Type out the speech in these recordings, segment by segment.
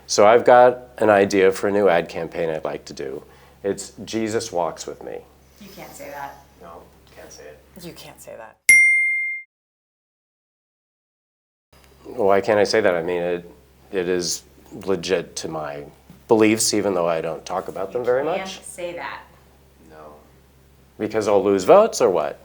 So I've got an idea for a new ad campaign I'd like to do. It's Jesus Walks With Me. You can't say that. No, can't say it. You can't say that. Why can't I say that? I mean, it is legit to my beliefs, even though I don't talk about them very much. You can't say that. No. Because I'll lose votes or what?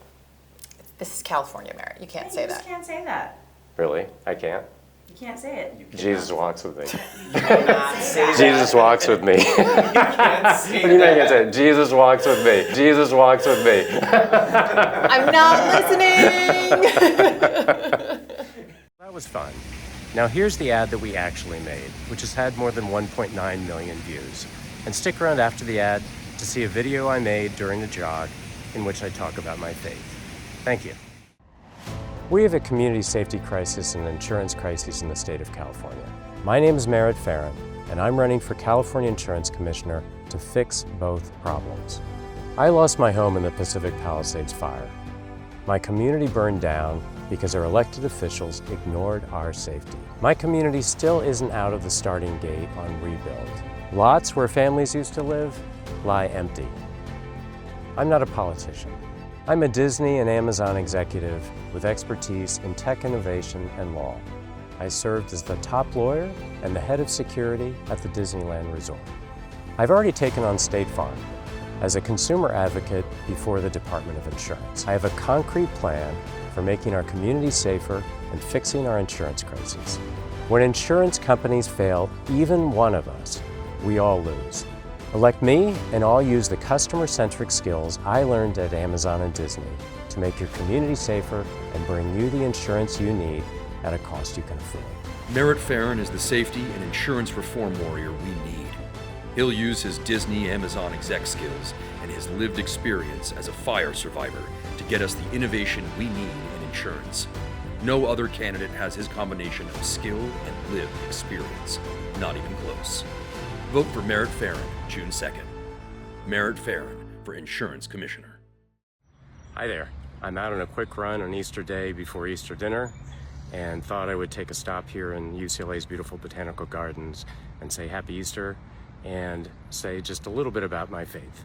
This is California, Merritt. You can't say that. You can't say that. Really? I can't? You can't say it. Jesus walks with me. You cannot say that. Jesus walks with me. You can't say What do you mean I can't say it? Jesus walks with me. Jesus walks with me. I'm not listening. That was fun. Now here's the ad that we actually made, which has had more than 1.9 million views. And stick around after the ad to see a video I made during the jog in which I talk about my faith. Thank you. We have a community safety crisis and an insurance crisis in the state of California. My name is Merritt Farron, and I'm running for California Insurance Commissioner to fix both problems. I lost my home in the Pacific Palisades fire. My community burned down because our elected officials ignored our safety. My community still isn't out of the starting gate on rebuild. Lots where families used to live lie empty. I'm not a politician. I'm a Disney and Amazon executive with expertise in tech innovation and law. I served as the top lawyer and the head of security at the Disneyland Resort. I've already taken on State Farm as a consumer advocate before the Department of Insurance. I have a concrete plan for making our community safer and fixing our insurance crises. When insurance companies fail even one of us, we all lose. Elect me, and I'll use the customer-centric skills I learned at Amazon and Disney to make your community safer and bring you the insurance you need at a cost you can afford. Merritt Farron is the safety and insurance reform warrior we need. He'll use his Disney Amazon exec skills and his lived experience as a fire survivor to get us the innovation we need in insurance. No other candidate has his combination of skill and lived experience. Not even close. Vote for Merritt Farron, June 2nd. Merritt Farron for Insurance Commissioner. Hi there. I'm out on a quick run on Easter Day before Easter dinner and thought I would take a stop here in UCLA's beautiful botanical gardens and say Happy Easter and say just a little bit about my faith.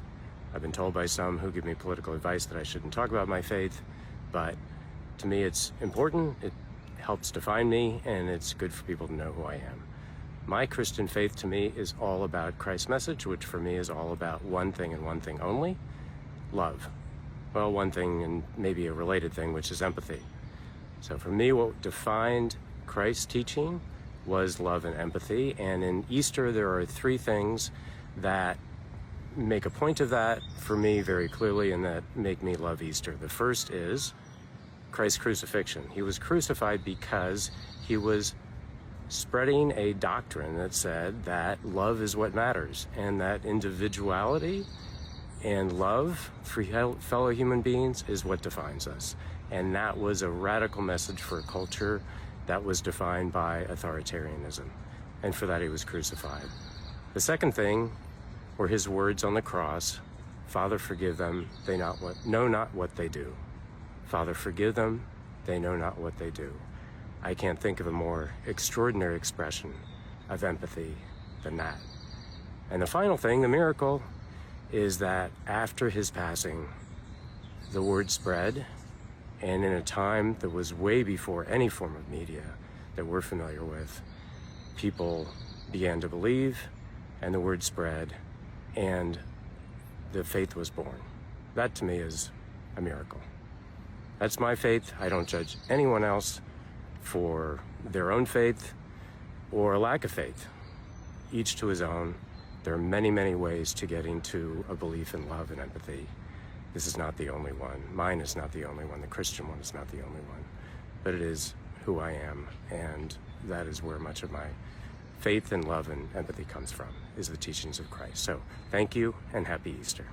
I've been told by some who give me political advice that I shouldn't talk about my faith, but to me it's important, it helps define me, and it's good for people to know who I am. My Christian faith to me is all about Christ's message, which for me is all about one thing and one thing only, love. Well, one thing and maybe a related thing, which is empathy. So for me, what defined Christ's teaching was love and empathy. And in Easter, there are three things that make a point of that for me very clearly and that make me love Easter. The first is Christ's crucifixion. He was crucified because he was spreading a doctrine that said that love is what matters and that individuality and love for fellow human beings is what defines us. And that was a radical message for a culture that was defined by authoritarianism. And for that he was crucified. The second thing were his words on the cross, Father, forgive them, they know not what they do. Father, forgive them, they know not what they do. I can't think of a more extraordinary expression of empathy than that. And the final thing, the miracle, is that after his passing, the word spread, and in a time that was way before any form of media that we're familiar with, people began to believe, and the word spread, and the faith was born. That to me is a miracle. That's my faith. I don't judge anyone else for their own faith or a lack of faith. Each to his own. There are many, many ways to getting to a belief in love and empathy. This is not the only one. Mine is not the only one. The Christian one is not the only one. But it is who I am, and that is where much of my faith and love and empathy comes from, is the teachings of Christ. So thank you and happy Easter.